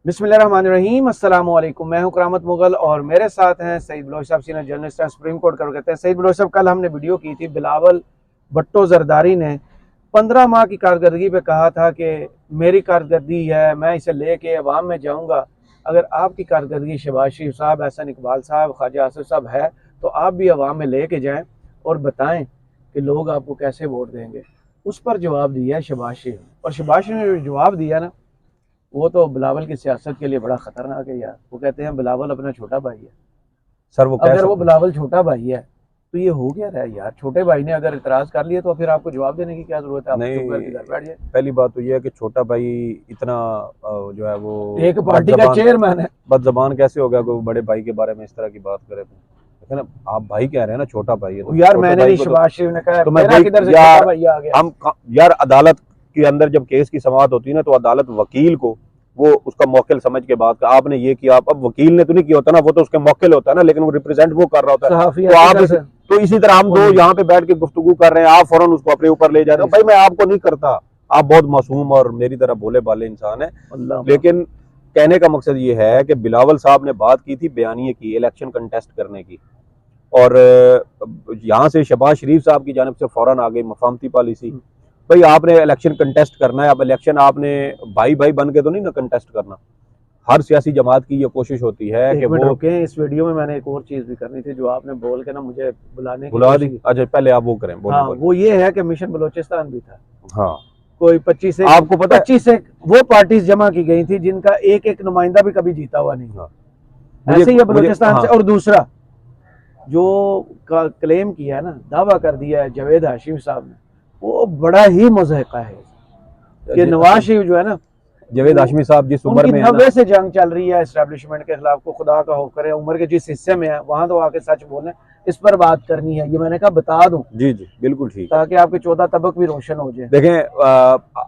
बिस्मिल्लाहिर्रहमानिर्रहीम अस्सलाम वालेकुम। मैं हूं करामत मुगल और मेरे साथ हैं सईद बलोच साहब, सीनियर जर्नलिस्ट हैं, सुप्रीम कोर्ट का कहते हैं। सईद बलोच साहब, कल हमने वीडियो की थी, बिलावल भुट्टो जरदारी ने 15 माह की कारकर्दगी पे कहा था कि मेरी कारकर्दगी है, मैं इसे लेके अवाम में जाऊंगा। अगर आपकी कारकर्दगी शहबाज शरीफ साहब, एहसन इकबाल साहब, ख्वाजा आसिफ साहब है, तो आप भी अवाम में लेके जाएं और बताएं कि लोग आपको कैसे वोट देंगे। उस पर जवाब दिया है शहबाज शरीफ, और शहबाज शरीफ ने जो जवाब दिया ना, वो तो बिलावल की सियासत के लिए बड़ा खतरनाक है यार। वो कहते हैं बिलावल अपना छोटा भाई है। सर वो अगर वो बिलावल छोटा भाई है तो ये हो गया रहा है यार। छोटे भाई ने अगर इतराज कर लिया तो फिर आपको जवाब देने की क्या जरूरत है? आप चुप करके घर बैठ जाए। पहली बात तो ये है कि छोटा भाई इतना जो है वो एक पार्टी का चेयरमैन है। बदजबान कैसे हो गया कोई बड़े भाई के बारे में इस तरह की बात करे? तो ना, आप भाई कह रहे हैं ना, छोटा भाई है तो यार मैंने नहीं, शहबाज शरीफ ने कहा तो मैं मेरा किधर से छोटा भाई आ गया। हम यार अदालत के अंदर जब केस की समाअत होती है ना, तो अदालत वकील को वो उसका मौकिल समझ के बात का, आपने ये किया, आप अब वकील ने तो नहीं किया होता ना, वो तो उसके मौकिल होता है ना, लेकिन वो रिप्रेजेंट वो कर रहा होता है। तो आप तो इसी तरह हम दो यहाँ पे बैठ के गुफ्तगू कर रहे हैं, आप फौरन उसको अपने ऊपर ले जाते हो। भाई मैं आपको नहीं करता, आप बहुत मासूम और मेरी तरह भोले भाले इंसान है। लेकिन कहने का मकसद ये है कि बिलावल साहब ने बात की थी बयानिए की, इलेक्शन कंटेस्ट करने की, और यहाँ से शहबाज शरीफ साहब की जानिब से फौरन आ गई मफामती पॉलिसी। भाई आपने इलेक्शन कंटेस्ट करना है, अब इलेक्शन आपने भाई भाई बन के तो नहीं ना कंटेस्ट करना। हर सियासी जमात की ये कोशिश होती है कि वो इस वीडियो में मैंने एक और चीज भी करनी थी जो आपने बोल के ना मुझे बुला दी। अच्छा पहले आप वो करें। हाँ, वो ये है कि मिशन बलोचिस्तान भी था। हाँ, कोई 25 से, आपको पता 25 से वो पार्टीज जमा की गई थी जिनका एक एक नुमाइंदा भी कभी जीता हुआ नहीं। हाँ, ऐसे ही बलोचिस्तान से। और दूसरा जो का क्लेम किया है ना, दावा कर दिया है जावेद हाशिमी साहब ने, वो बड़ा ही मुज़हिका है कि नवाज शरीफ जो है ना, जावेद हाशमी साहब जिस उम्र में 90 से जंग चल रही है एस्टेब्लिशमेंट के खिलाफ, को खुदा का खौफ करे, उम्र के जिस हिस्से में है वहां तो आके सच बोलें। इस पर बात करनी है, ये मैंने कहा बता दूं। जी जी बिल्कुल ठीक, ताकि आपके 14 तबक भी रोशन हो जाए। देखें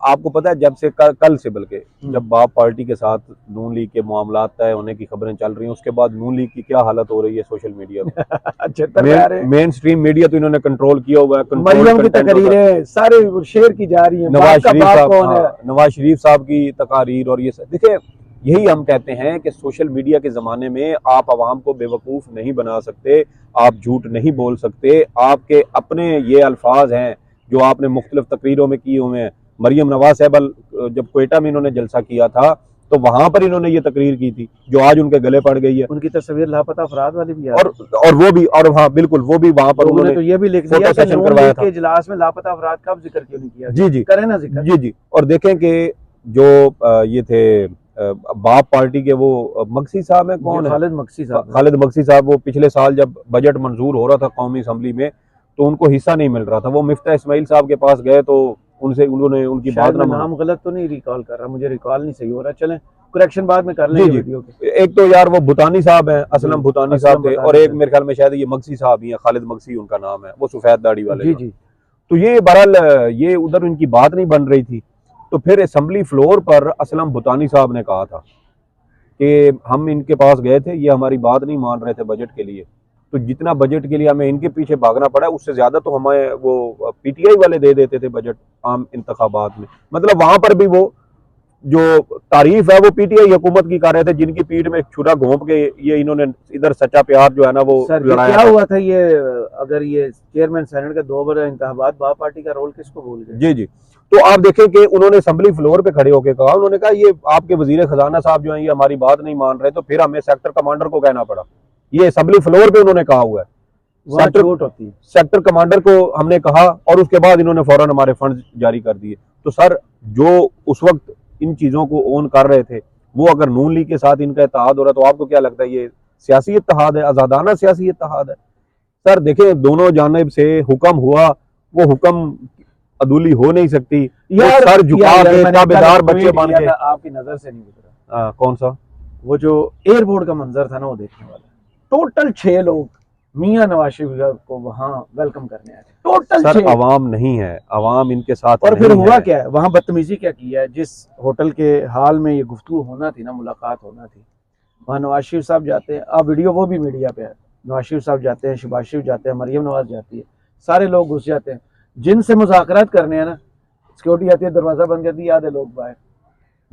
आपको पता है जब से कल से, बल्कि जब बाप पार्टी के साथ नून लीग के मामला तय होने की खबरें चल रही हैं, उसके बाद नून लीग की क्या हालत हो रही है सोशल मीडिया में। मेन स्ट्रीम मीडिया तो इन्होंने कंट्रोल किया हुआ है। मरियम की तकरीरें सारे शेयर की जा रही है। नवाज शरीफ साहब की तकारीर, और ये देखिए यही हम कहते हैं कि सोशल मीडिया के ज़माने में आप आवाम को बेवकूफ़ नहीं बना सकते, आप झूठ नहीं बोल सकते। आपके अपने ये अल्फाज हैं जो आपने मुख्तलिफ तकरीरों में किए हुए हैं। मरियम नवाज साहब जब क्वेटा में इन्होंने जलसा किया था तो वहां पर इन्होंने ये तकरीर की थी जो आज उनके गले पड़ गई है। उनकी तस्वीर लापता अफराद वाली भी है, और वो भी, और हाँ बिल्कुल वो भी वहां पर उन्होंने तो ये भी लिख दिया कि नून लीग के इजलास में लापता अफराद का जिक्र क्यों नहीं किया? जी जी करें ना जिक्र। जी जी। और देखें कि जो ये थे बाप पार्टी के वो मक्सी साहब है, कौन है? खालिद मक्सी साहब। वो पिछले साल जब बजट मंजूर हो रहा था कौमी असम्बली में, तो उनको हिस्सा नहीं मिल रहा था। वो मिफ्ता इस्माइल साहब के पास गए तो उनसे उन्होंने उनकी बात ना, नाम गलत तो नहीं रिकॉल कर रहा, मुझे रिकॉल नहीं सही हो रहा, चलें करेक्शन बाद में कर लेंगे वीडियो के। एक तो यार वो भूटानी साहब हैं, असलम भूटानी साहब थे, और एक मेरे ख्याल में शायद ये मक्सी साहब ही है, खालिद मक्सी उनका नाम है, वो सफेद दाढ़ी वाले। जी जी। तो ये बहरहाल ये उधर उनकी बात नहीं बन रही थी, तो फिर असम्बली फ्लोर पर असलम भूटानी साहब ने कहा था कि हम इनके पास गए थे, ये हमारी बात नहीं मान रहे थे बजट के लिए, तो जितना बजट के लिए हमें इनके पीछे भागना पड़ा उससे ज्यादा तो हमें वो पीटीआई वाले दे देते थे बजट आम इंतखाबात में। मतलब वहां पर भी वो जो तारीफ है वो पीटीआई हुकूमत की कर रहे थे, जिनकी पीठ में छुरा घोंप के ये इन्होंने इधर सच्चा प्यार जो है ना वो लड़ाया। क्या हुआ था ये, अगर ये चेयरमैन सेनेट के 2 बार इंतखाबात, बाप पार्टी का रोल किसको भूल गए? जी जी। तो आप देखें कि उन्होंने असेंबली फ्लोर पे खड़े होकर कहा, उन्होंने कहा ये आपके वजीर खजाना साहब जो है ये हमारी बात नहीं मान रहे, तो फिर हमें सेक्टर कमांडर को कहना पड़ा। ये असेंबली फ्लोर पे उन्होंने कहा हुआ है, सेक्टर कमांडर को हमने कहा, और उसके बाद इन्होंने फौरन हमारे फंड जारी कर दिए। तो सर जो उस वक्त इन चीजों को ओन कर रहे थे, वो अगर नून लीग के साथ इनका इत्तेहाद हो रहा है तो आपको क्या लगता है ये सियासी इत्तेहाद है, आजादाना सियासी इत्तेहाद है? सर देखें दोनों जानिब से हुक्म हुआ, वो हुक्म अदूली हो नहीं सकती। यार सर झुका के ताबेदार बच्चे बन के। आपकी नजर से नहीं गुजरा कौन सा? वो जो एयरपोर्ट का मंजर था ना, वो देखने वाला। टोटल 6 लोग मियां नवाज शरीफ को वहां वेलकम करने आए थे। टोटल सर अवाम नहीं है, अवाम इनके साथ। और फिर हुआ क्या है वहां? बदतमीजी क्या की है? जिस होटल के हाल में ये गुफ्तगू होना थी ना, मुलाकात होना थी, वहाँ नवाज शरीफ साहब जाते हैं। अब वीडियो वो भी मीडिया पे है। नवाज शरीफ साहब जाते हैं, शहबाज शरीफ जाते हैं, मरियम नवाज जाती है, सारे लोग घुस जाते हैं। जिनसे मुज़ाकरात करने हैं ना, सिक्योरिटी आती है, दरवाजा बंद कर दिया, आधे लोग बाहर।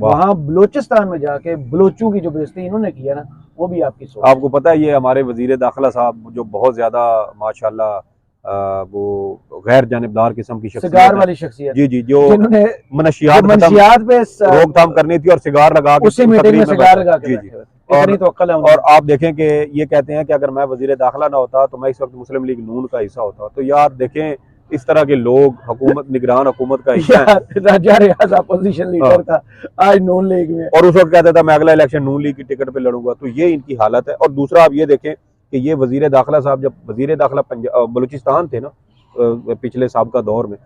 वहाँ बलोचिस्तान में जाके बलोचों की जो बेइज्जती इन्होंने किया ना, वो भी आपकी सोच। आपको पता है ये हमारे वजीर दाखिला साहब जो बहुत ज्यादा माशाल्लाह वो गैर जानिबदार किस्म की सिगार शख्सियत वाली शख्सियत, जी जी, जो जिन्होंने मनशियात मंशियात पे रोकथाम करनी थी और सिगार लगा के उसी मीटिंग में सिगार लगा के जी बैठे जी। हुए थे। इतनी तो अक्ल है और आप देखें कि ये कहते हैं कि अगर मैं वजीर दाखिला ना होता तो मैं इस वक्त मुस्लिम लीग नून का हिस्सा होता। तो यार देखें इस तरह के लोग हुकूमत निगरान हुकूमत का हिस्सा है। राजा रियाज अपोजिशन लीडर था, आज नून लीग में, और उस वक्त कहता था मैं अगला इलेक्शन नून लीग की टिकट पे लड़ूंगा। तो ये इनकी हालत है। और दूसरा आप ये देखें कि ये वजीर दाखिला साहब जब वजीर दाखिला बलूचिस्तान थे ना पिछले साबका दौर में,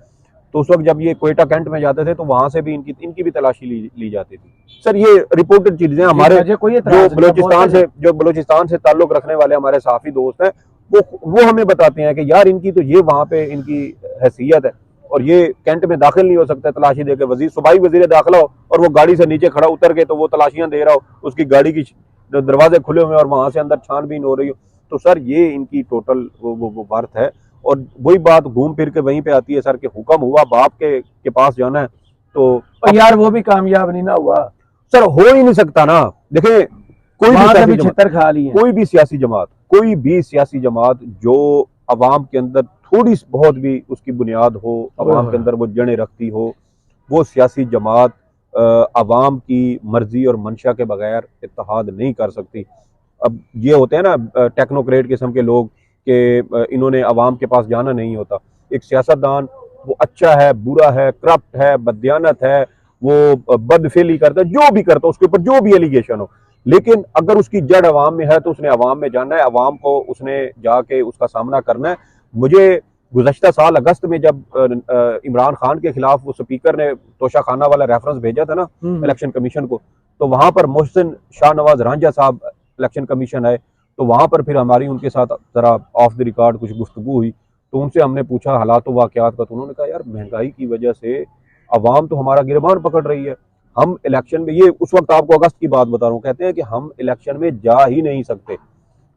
तो उस वक्त जब ये क्वेटा कैंट में जाते थे तो वहां से भी इनकी भी तलाशी ली जाती थी। सर ये रिपोर्टेड चीजें हमारे जो बलूचिस्तान से ताल्लुक रखने वाले हमारे साफी दोस्त हैं वो हमें बताते हैं कि यार इनकी तो ये वहां पे इनकी हैसियत है और ये कैंट में दाखिल नहीं हो सकता तलाशी देकर। वजीर दाखिला हो और वो गाड़ी से नीचे खड़ा उतर के तो वो तलाशियां दे रहा हो, उसकी गाड़ी की दरवाजे खुले हुए और वहां से अंदर छानबीन हो रही हो। तो सर ये इनकी टोटल वो बात है। और वही बात घूम फिर के वहीं पे आती है सर कि हुक्म हुआ बाप के पास जाना है तो यार वो भी कामयाब नहीं ना हुआ सर, हो ही नहीं सकता ना। देखे कोई भी सियासी जमात जो अवाम के अंदर थोड़ी बहुत भी उसकी बुनियाद हो, अवाम के अंदर वो जड़ें रखती हो, वो सियासी जमात अवाम की मर्जी और मंशा के बगैर इत्तेहाद नहीं कर सकती। अब ये होते हैं ना टेक्नोक्रेट किस्म के लोग कि इन्होंने अवाम के पास जाना नहीं होता। एक सियासतदान वो अच्छा है, बुरा है, करप्ट है, बददियानत है, वो बदफेली करता है, जो भी करता है उसके ऊपर जो भी एलिगेशन हो, लेकिन अगर उसकी जड़ अवाम में है तो उसने अवाम में जाना है, अवाम को उसने जाके उसका सामना करना है। मुझे गुज़श्ता साल अगस्त में जब इमरान खान के खिलाफ वो स्पीकर ने तोशा खाना वाला रेफरेंस भेजा था ना इलेक्शन कमीशन को, तो वहां पर मोहसिन शाहनवाज रांझा साहब इलेक्शन कमीशन आए। तो वहां पर फिर हमारी उनके साथ जरा ऑफ द रिकॉर्ड कुछ गुफ्तगू हुई। तो उनसे हमने पूछा हालात वाकयात का, तो उन्होंने कहा यार महंगाई की वजह से अवाम तो हमारा गिरबान पकड़ रही है। हम इलेक्शन में, ये उस वक्त आपको अगस्त की बात बता रहा हूँ, कहते हैं कि हम इलेक्शन में जा ही नहीं सकते।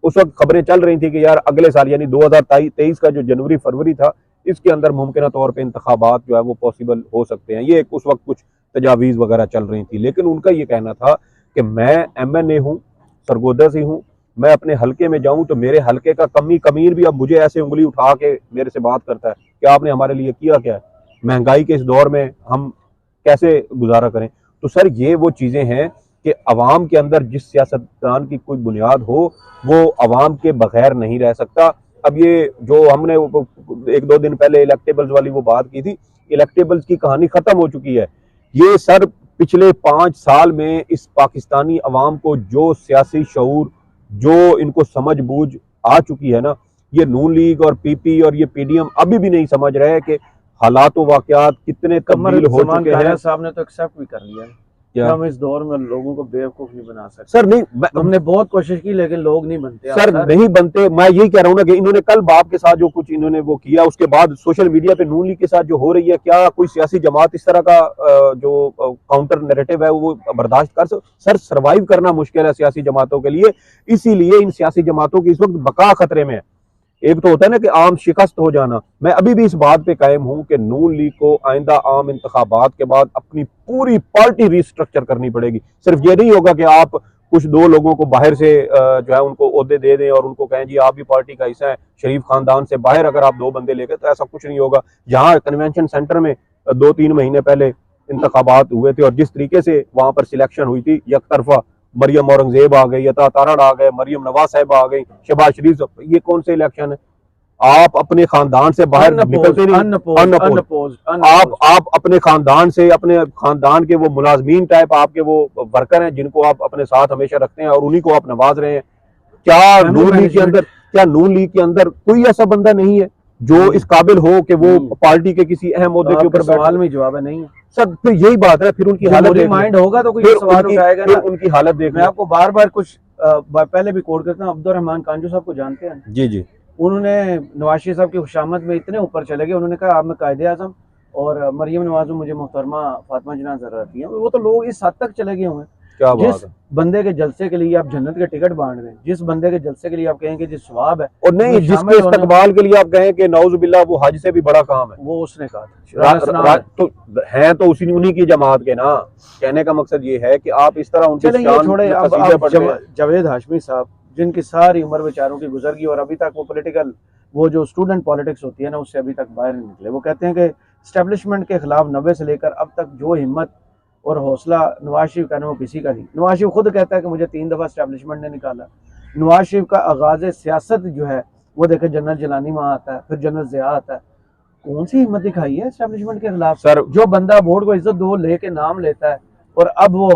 उस वक्त खबरें चल रही थी कि यार अगले साल यानी 2023 का जो जनवरी फरवरी था इसके अंदर मुमकिन तौर पर इंतखाबात जो है वो पॉसिबल हो सकते हैं। ये उस वक्त कुछ तजावीज़ वगैरह चल रही थी। लेकिन उनका ये कहना था कि मैं MNA हूँ, सरगोदा से हूँ, मैं अपने हलके में जाऊं तो मेरे हलके का कमी कमीर भी अब मुझे ऐसे उंगली उठा के मेरे से बात करता है कि आपने हमारे लिए किया क्या है, महंगाई के इस दौर में हम कैसे गुजारा करें। तो सर ये वो चीजें हैं कि अवाम के अंदर जिस सियासतदान की कोई बुनियाद हो वो अवाम के बगैर नहीं रह सकता। अब ये जो हमने 1-2 दिन पहले इलेक्टेबल्स वाली वो बात की थी, इलेक्टेबल्स की कहानी खत्म हो चुकी है। ये सर पिछले 5 साल में इस पाकिस्तानी अवाम को जो सियासी शऊर, जो इनको समझ बूझ आ चुकी है ना, ये नून लीग और PP और ये PDM अभी भी नहीं समझ रहे कि हालात वाकयात कितने तब्दील हो चुके हैं। साहब ने तो एक्सेप्ट भी कर लिया हम इस दौर में लोगों को बेवकूफ नहीं बना सकते। सर नहीं, हमने बहुत कोशिश की लेकिन लोग नहीं बनते सर नहीं बनते। मैं यही कह रहा हूँ ना कि इन्होंने कल बाप के साथ जो कुछ इन्होंने वो किया, उसके बाद सोशल मीडिया पे नून लीग के साथ जो हो रही है, क्या कोई सियासी जमात इस तरह का जो काउंटर नैरेटिव है वो बर्दाश्त कर सर सर्वाइव करना मुश्किल है सियासी जमातों के लिए। इसीलिए इन सियासी जमातों की इस वक्त बका खतरे में है। एक तो होता है ना कि आम शिकस्त हो जाना। मैं अभी भी इस बात पे कायम हूं कि नून लीग को आइंदा आम इंतखाबात के बाद अपनी पूरी पार्टी रिस्ट्रक्चर करनी पड़ेगी। सिर्फ ये नहीं होगा कि आप कुछ 2 लोगों को बाहर से जो है उनको ओहदे दे दें और उनको कहें जी आप भी पार्टी का हिस्सा है। शरीफ खानदान से बाहर अगर आप 2 बंदे लेके, तो ऐसा कुछ नहीं होगा। जहां कन्वेंशन सेंटर में 2-3 महीने पहले इंतखाबात हुए थे और जिस तरीके से वहां पर सिलेक्शन हुई थी एक तरफा, मरियम औरंगजेब आ गई, अता तारण आ गए, मरियम नवाज साहब आ गई, शहबाज शरीफ, ये कौन से इलेक्शन है? आप अपने खानदान से बाहर निकलते नहीं। आप अपने खानदान से, अपने खानदान के वो मुलाजमीन टाइप आपके वो वर्कर हैं जिनको आप अपने साथ हमेशा रखते हैं और उन्हीं को आप नवाज रहे हैं। क्या नून लीग के अंदर कोई ऐसा बंदा नहीं है जो इस काबिल हो कि वो पार्टी के किसी अहम मुद्दे के ऊपर सवाल में जवाब नहीं है सर। फिर यही बात है, फिर उनकी हालत माइंड होगा तो कोई सवाल उठाएगा ना। उनकी हालत देख, मैं आपको बार बार कुछ पहले भी कोट करता हूँ, अब्दुर्रहमान कांजू साहब को जानते हैं? जी जी। उन्होंने नवाज शरीफ साहब की खुशामद में इतने ऊपर चले गए, उन्होंने कहा आप में कायदे आजम और मरियम नवाज में मुझे मोहतरमा फातिमा जिन्ना जरा रखी है। वो तो लोग इस हद तक चले गए हुए हैं। क्या बात जिस है। बंदे के जलसे के लिए आप जन्नत के टिकट बांट रहे हैं, जिस बंदे के जलसे के लिए आप कहेंगे जिस सवाब है, और नहीं, वो जिसके शामिल होने इस्तकबाल के लिए आप कहें कि नौजुबिल्लाह वो हज से भी बड़ा काम है, वो उसने कहा था। तो हैं तो उन्हीं की जमात के ना। कहने का मकसद ये है कि आप इस तरह उनकी चले ये शान छोड़े, में अब कसीदे पढ़ रहे हैं। जावेद हाशमी साहब जिनकी सारी उम्र बेचारों की गुजर गई और अभी तक वो पॉलिटिकल, वो जो स्टूडेंट पॉलिटिक्स होती है ना, उससे अभी तक बाहर नहीं निकले। वो कहते हैं कि स्टैब्लिशमेंट के खिलाफ 90 से लेकर अब तक जो हिम्मत और हौसला नवाज शरीफ का ना, वो किसी का नहीं। नवाज शरीफ खुद कहता है कि मुझे 3 दफ़ा स्टैब्लिशमेंट ने निकाला। नवाज शरीफ का आगाज सियासत जो है वो देखे, जनरल जिलानी वहाँ आता है, फिर जनरल ज़िया आता है। कौन सी हिम्मत दिखाई है एस्टेब्लिशमेंट के खिलाफ? सर जो बंदा वोट को इज्जत दो लेके नाम लेता है और अब वो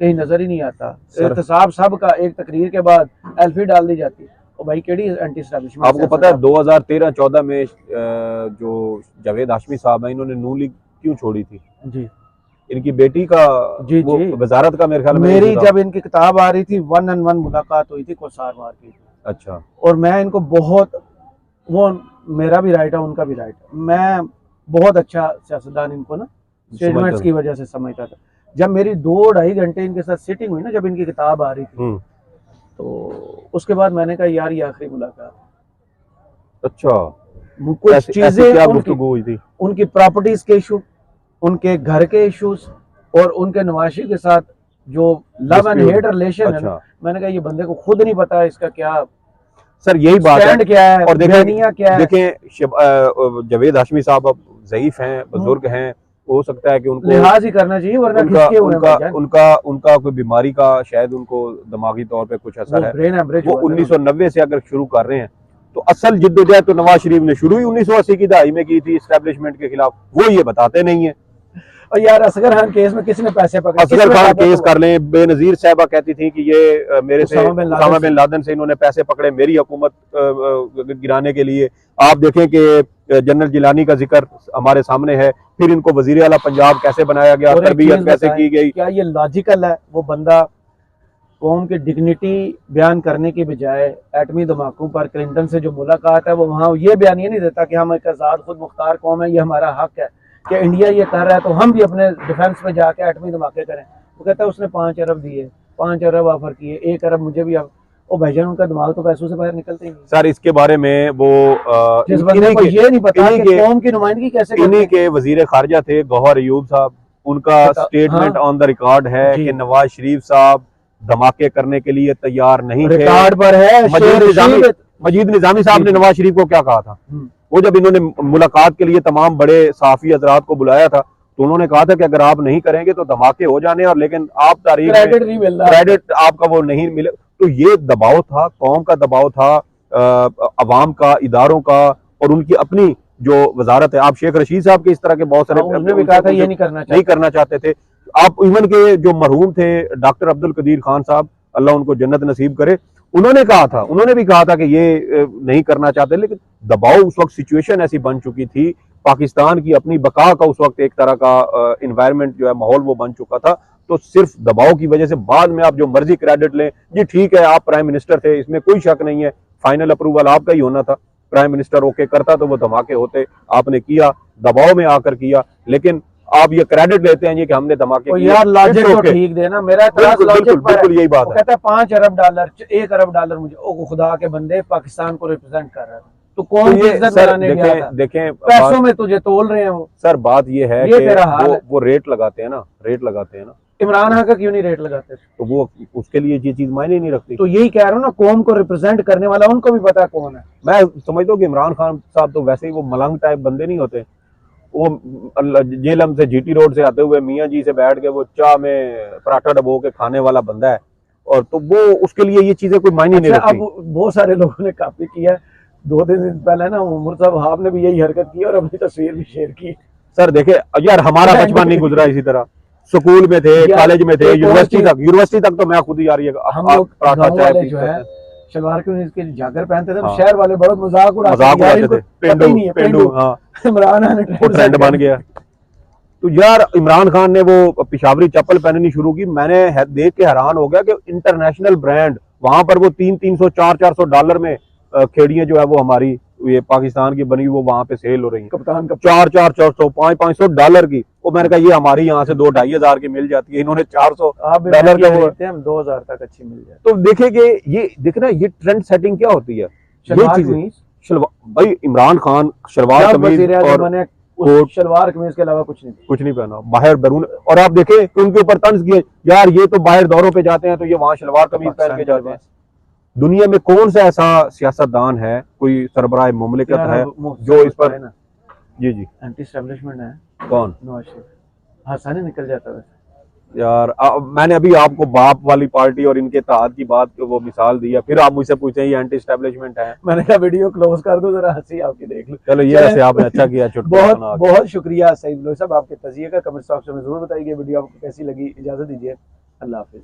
कहीं नजर ही नहीं आता। एहतसाब सब का एक तकरीर के बाद एल्फी डाल दी जाती है। और भाई केड़ी एंटी एस्टेब्लिशमेंट। आपको पता है 2013-14 में जो जावेद हाशमी साहब हैं, इन्होंने नून लीग क्यों छोड़ी थी? जी इनकी बेटी का जी वो जी, वजारत का मेरे ख्याल में मेरी इशू था। जब इनकी किताब आ रही थी 1-on-1 मुलाकात हुई थी कोसार मार्केट में, अच्छा, और मैं इनको बहुत, वो मेरा भी राइट है उनका भी राइट है, मैं बहुत अच्छा सियासतदान इनको ना स्टेटमेंट्स की वजह से समझता था। जब मेरी 2-2.5 घंटे इनके साथ सिटिंग हुई ना, जब इनकी किताब आ रही थी, तो उसके बाद मैंने कहा यार ये आखिरी मुलाकात। अच्छा, कुछ चीजें क्या उनकी, गुफ्तगू हुई थी? उनकी प्रॉपर्टीज के इशू, उनके घर के इश्यूज, और उनके नवाशी के साथ जो लव एंड हेट रिलेशन है ना, मैंने कहा ये बंदे को खुद नहीं पता इसका क्या सर, यही बात है। स्टैंड क्या है और बयानिया क्या है। देखें जावेद हाशमी साहब अब ज़ईफ हैं, बुजुर्ग हैं, हो सकता है कि उनको लिहाज ही करना चाहिए, वरना उनका खिसके हुए हैं उनका भाईजान। उनका उनका कोई बीमारी का शायद उनको दिमागी तौर पे कुछ असर वो है। ब्रेन हेमरेज वो हुआ था ना। 1990 से अगर शुरू कर रहे हैं, तो असल जिद्दोजहद तो नवाज शरीफ ने शुरू ही 1980 की दहाई में की थी इस्टेब्लिशमेंट के खिलाफ। वो ये बताते नहीं है। और यार असगर खान केस में किसने पैसे पकड़े? असगर खान केस कर लें, बेनजीर साहबा कहती थी कि ये मेरे से उसामा बिन लादेन से इन्होंने पैसे पकड़े मेरी हुकूमत गिराने के लिए। आप देखें कि जनरल जिलानी का जिक्र हमारे सामने है, फिर इनको वजीर आला पंजाब कैसे बनाया गया, तरबियत कैसे की गई। क्या ये लॉजिकल है? वो बंदा कौम की डिग्निटी बयान करने की बजाय एटमी धमाकों पर क्लिंटन से जो मुलाकात है, वो वहाँ ये बयान ये नहीं देता कि हम एक आज़ाद खुद मुख्तार कौम है, ये हमारा हक है कि इंडिया ये कर रहा है तो हम भी अपने डिफेंस में जाके एटमी धमाके करें। वो कहता है उसने 5 अरब दिए, 5 अरब ऑफर किए, 1 अरब मुझे भी। ओ भाईजान उनका दिमाग तो पैसों से बाहर निकलते ही नहीं। सर इसके बारे में वो जिस बंदे को ये नहीं पता कि कौम की नुमाइंदगी कैसे करते हैं। इन्हीं के वजीर खारजा थे गौहर अयूब साहब, उनका स्टेटमेंट ऑन द रिकॉर्ड है कि नवाज शरीफ साहब धमाके करने के लिए तैयार नहीं थे। रिकॉर्ड पर है। मजीद निजामी साहब ने नवाज शरीफ को क्या कहा था? वो जब इन्होंने मुलाकात के लिए तमाम बड़े सहाफी हजरात को बुलाया था, तो उन्होंने कहा था कि अगर आप नहीं करेंगे तो धमाके हो जाने, और लेकिन आप तारीख क्रेडिट आपका वो नहीं मिले। तो ये दबाव था, कौम का दबाव था, अवाम का, इदारों का, और उनकी अपनी जो वजारत है। आप शेख रशीद साहब के इस तरह के बहुत सारे भी कहा था ये नहीं करना चाहते थे। आप इवन के जो मरहूम थे डॉक्टर अब्दुल कदीर खान साहब, अल्लाह उनको जन्नत नसीब करे, उन्होंने भी कहा था कि ये नहीं करना चाहते, लेकिन दबाव उस वक्त सिचुएशन ऐसी बन चुकी थी, पाकिस्तान की अपनी बका का उस वक्त एक तरह का इन्वायरमेंट जो है, माहौल वो बन चुका था। तो सिर्फ दबाव की वजह से बाद में आप जो मर्जी क्रेडिट लें, जी ठीक है आप प्राइम मिनिस्टर थे, इसमें कोई शक नहीं है, फाइनल अप्रूवल आपका ही होना था, प्राइम मिनिस्टर ओके करता तो वो धमाके होते, आपने किया, दबाव में आकर किया, लेकिन आप ये क्रेडिट लेते हैं कि हमने धमाके किए। यार लॉजिक तो ठीक देना, मेरा बिल्कुल यही बात है। कहता है 5 अरब डॉलर, 1 अरब डॉलर मुझे, ओ खुदा के बंदे पाकिस्तान को रिप्रेजेंट कर रहा है, तो कौन देखें पैसों में तुझे तोल रहे हैं वो। सर बात ये है कि वो रेट लगाते हैं ना, इमरान खान का क्यों नहीं रेट लगाते? तो वो उसके लिए ये चीज मायने नहीं रखती। तो यही कह रहा हूँ ना, कौम को रिप्रेजेंट करने वाला उनको भी पता कौन है। मैं समझता हूँ कि इमरान खान साहब तो वैसे ही वो मलंग टाइप बंदे नहीं होते। वो जेलम से जीटी रोड से आते हुए मियाँ जी से बैठ के वो चाय में पराठा डबो के खाने वाला बंदा है, और तो वो उसके लिए ये चीजें कोई मायने नहीं रखती। अब बहुत सारे लोगों ने कॉपी किया, 2-3 दिन पहले ना उमर साहब हाफ ने भी यही हरकत की और अपनी तस्वीर भी शेयर की। सर देखे यार, हमारा बचपन नहीं गुजरा इसी तरह, स्कूल में थे, कॉलेज में थे, यूनिवर्सिटी तक तो मैं खुद यार ये हम लोग जो है शलवार के इसके जागर पहनते थे, तो शहर वाले बड़ा मजाक उड़ाते थे, पेंडू इमरान खान ट्रेंड बन गया। तो यार इमरान खान ने वो पिशावरी चप्पल पहननी शुरू की, मैंने देख के हैरान हो गया कि इंटरनेशनल ब्रांड, वहां पर वो 300-400 डॉलर में खेड़ियां जो है वो हमारी ये पाकिस्तान की बनी वो वहां पे सेल हो रही है कप्तान का 400 500 डॉलर की। वो मैंने कहा ये हमारी यहाँ से 2-2,500 की मिल जाती है, इन्होंने 400 आप भी डॉलर का वो। खरीदते हैं, हम 2000 तक अच्छी मिल जाए। तो देखेंगे ये देखना ये ट्रेंड सेटिंग क्या होती है, ये शलवार चीजें कमीज भाई इमरान खान शलवार जब कमीज वज़ीर आज़म और बने कोट उस शलवार कमीज के अलावा कुछ नहीं। कुछ नहीं पहना बाहर बैरून। और आप देखें कि उनके ऊपर तंज किए यार ये तो बाहर दौरों पे जाते हैं तो ये वहां शलवार कमीज पहन के जाते हैं। दुनिया में कौन सा ऐसा सियासतदान है, कोई सरबराह मुमलिकत है जो इस पर जी एंटी एस्टेब्लिशमेंट है? कौन? नवाज शरीफ आसानी निकल जाता है यार मैंने अभी आपको बाप वाली पार्टी और इनके इत्तेहाद की बात वो मिसाल दी है, फिर आप मुझसे पूछे ये एंटी एस्टेब्लिशमेंट है। मैंने कहा वीडियो क्लोज कर दो, जरा हंसी आपकी देख लो। चलो ये वैसे आपने अच्छा किया बहुत बहुत शुक्रिया सईद बलोच साहब, आपके तजिए का। कमेंट बॉक्स में जरूर बताइए वीडियो आपको कैसी लगी। इजाजत दीजिए, अल्लाह हाफिज।